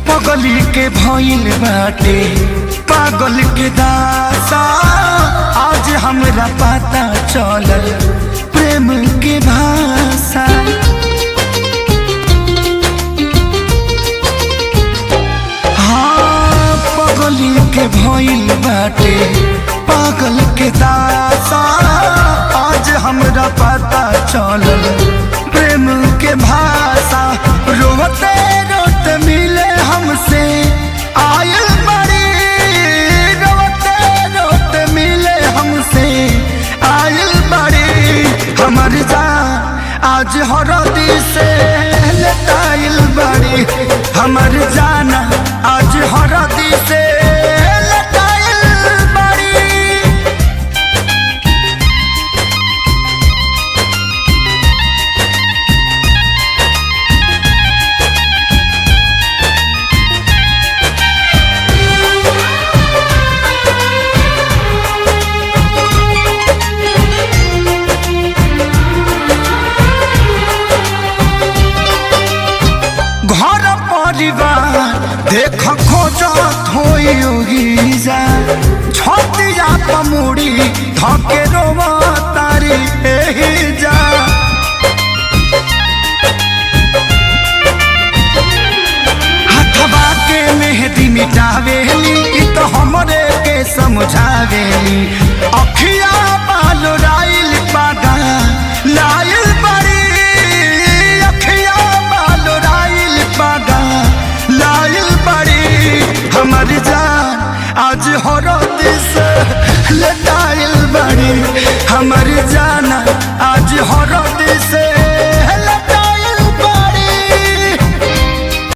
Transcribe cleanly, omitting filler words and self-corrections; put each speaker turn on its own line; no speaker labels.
पगली के भइल बाटे पागल के दासा, आज हमरा पता चलल प्रेम के भाषा। हाँ पगली के भइल बाटे पागल के दासा, आज हमरा पता चलल प्रेम के भाषा। रोते रोते मिले हमसे आयल बड़ी, रोते रोते मिले हमसे आयल बड़ी। हमर जान आज हरदी से लटाइल बड़ी, हमर जान आज हरदी से लटाइल बड़ी। घर परिवार देख खोजत होई जा, छतिया पमुड़ी धके रोवा तारी एही जा। हथवा के मेहंदी मिटावेली इ तो हमरे के समझावेली, अखिया बाल राइल पागा लाइल बड़ी, अखिया बाल राइल पागा लाइल बड़ी। हमर जान आज हरद से लटाइल बड़ी, हमर जान आज हरद